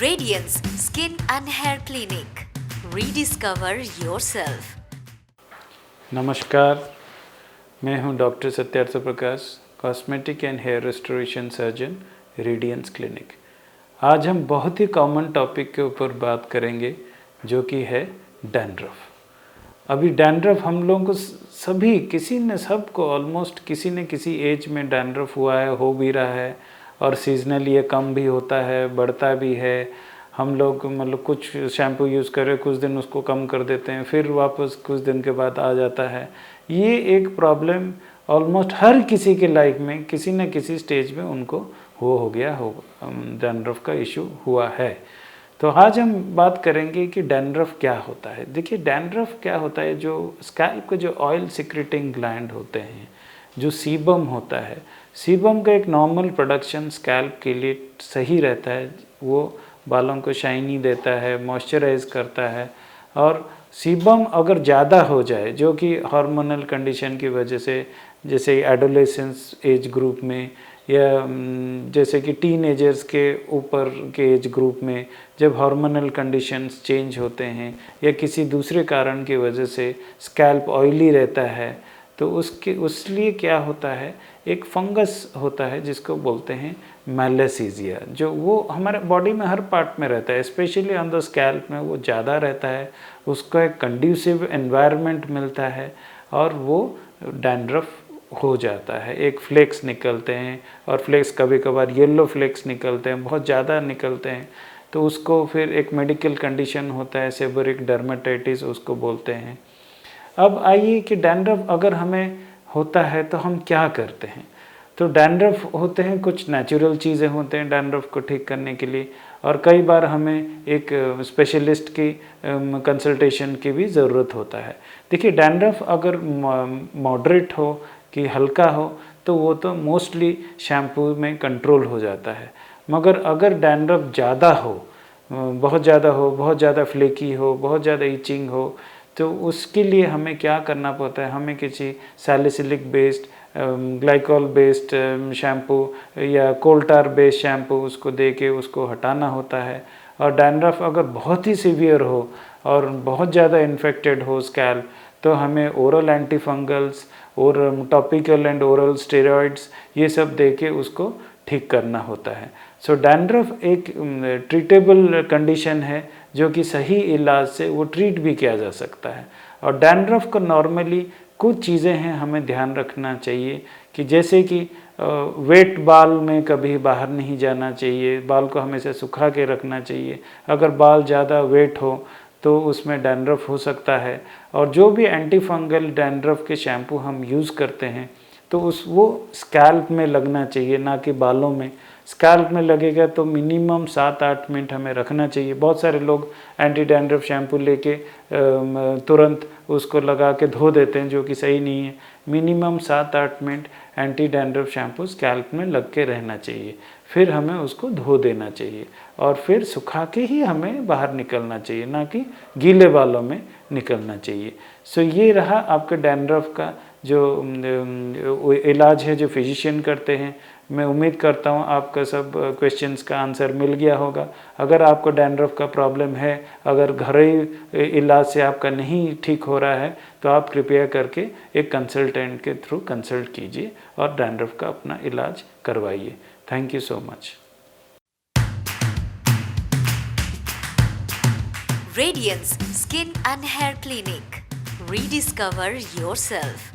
Radiance Skin and Hair Clinic. Rediscover yourself. नमस्कार, मैं हूं doctor Satyarth Prakash, cosmetic and hair restoration surgeon, radiance clinic. आज हम बहुत ही कॉमन टॉपिक के ऊपर बात करेंगे जो कि है डैंड्रफ। अभी डैंड्रफ हम लोगों को सभी सबको ऑलमोस्ट किसी न किसी एज में डैंड्रफ हुआ है, हो भी रहा है और सीजनली ये कम भी होता है, बढ़ता भी है। हम लोग मतलब कुछ शैम्पू यूज़ करें, कुछ दिन उसको कम कर देते हैं, फिर वापस कुछ दिन के बाद आ जाता है। ये एक प्रॉब्लम ऑलमोस्ट हर किसी के लाइफ में किसी न किसी स्टेज में उनको हो गया होगा, डैंड्रफ का इशू हुआ है। तो आज हम बात करेंगे कि डैंड्रफ क्या होता है। देखिए, डैंड्रफ क्या होता है, जो स्कैल्प के जो ऑयल सिक्रेटिंग ग्लैंड होते हैं, जो सीबम होता है, सीबम का एक नॉर्मल प्रोडक्शन स्कैल्प के लिए सही रहता है। वो बालों को शाइनी देता है, मॉइस्चराइज करता है। और सीबम अगर ज़्यादा हो जाए, जो कि हार्मोनल कंडीशन की वजह से, जैसे एडोलेसेंस एज ग्रुप में या जैसे कि टीनेजर्स के ऊपर के एज ग्रुप में, जब हार्मोनल कंडीशंस चेंज होते हैं या किसी दूसरे कारण की वजह से स्कैल्प ऑयली रहता है, तो उसलिए क्या होता है, एक फंगस होता है जिसको बोलते हैं मैलासीजिया, जो वो हमारे बॉडी में हर पार्ट में रहता है, स्पेशली ऑन द स्कैल्प में वो ज़्यादा रहता है। उसको एक कंड्यूसिव एनवायरनमेंट मिलता है और वो डैंड्रफ हो जाता है। एक फ्लेक्स निकलते हैं और फ्लेक्स कभी कभार येलो फ्लेक्स निकलते हैं, बहुत ज़्यादा निकलते हैं, तो उसको फिर एक मेडिकल कंडीशन होता है, सेबोरिक डर्मेटाइटिस उसको बोलते हैं। अब आइए कि डैंड्रफ अगर हमें होता है तो हम क्या करते हैं। तो डैंड्रफ होते हैं, कुछ नेचुरल चीज़ें होते हैं डैंड्रफ को ठीक करने के लिए, और कई बार हमें एक स्पेशलिस्ट की कंसल्टेशन की भी ज़रूरत होता है। देखिए, डैंड्रफ अगर मॉडरेट हो कि हल्का हो तो वो तो मोस्टली शैम्पू में कंट्रोल हो जाता है। मगर अगर डैंड्रफ ज़्यादा हो, बहुत ज़्यादा फ्लेकी हो, बहुत ज़्यादा इचिंग हो, तो उसके लिए हमें क्या करना पड़ता है, हमें किसी salicylic based, glycol based shampoo या कोल्टार बेस्ड शैम्पू उसको दे के उसको हटाना होता है। और डैंड्रफ अगर बहुत ही सीवियर हो और बहुत ज़्यादा इन्फेक्टेड हो स्कैल्प, तो हमें ओरल एंटीफंगल्स और टॉपिकल एंड ओरल स्टेरॉइड्स ये सब दे के उसको ठीक करना होता है। सो डैंड्रफ एक ट्रीटेबल कंडीशन है जो कि सही इलाज से वो ट्रीट भी किया जा सकता है। और डैंड्रफ को नॉर्मली कुछ चीज़ें हैं हमें ध्यान रखना चाहिए, कि जैसे कि वेट बाल में कभी बाहर नहीं जाना चाहिए, बाल को हमेशा सुखा के रखना चाहिए। अगर बाल ज़्यादा वेट हो तो उसमें डैंड्रफ हो सकता है। और जो भी एंटी फंगल डैंड्रफ के शैम्पू हम यूज़ करते हैं तो वो स्कैल्प में लगना चाहिए, ना कि बालों में। स्कैल्प में लगेगा तो मिनिमम 7-8 मिनट हमें रखना चाहिए। बहुत सारे लोग एंटी डैंड्रफ शैम्पू लेके तुरंत उसको लगा के धो देते हैं, जो कि सही नहीं है। Minimum 7-8 minute anti dandruff shampoo scalp में लग के रहना चाहिए, फिर हमें उसको धो देना चाहिए और फिर सुखा के ही हमें बाहर निकलना चाहिए, ना कि गीले बालों में निकलना चाहिए। सो ये रहा आपके डैंड्रफ का जो इलाज है जो फिजिशियन करते हैं। मैं उम्मीद करता हूँ आपका सब क्वेश्चंस का आंसर मिल गया होगा। अगर आपको डैंड्रफ का प्रॉब्लम है, अगर घरेलू इलाज से आपका नहीं ठीक हो रहा है, तो आप कृपया करके एक कंसल्टेंट के थ्रू कंसल्ट कीजिए और डैंड्रफ का अपना इलाज करवाइए। Thank you so much. Radiance Skin and Hair Clinic. Rediscover yourself.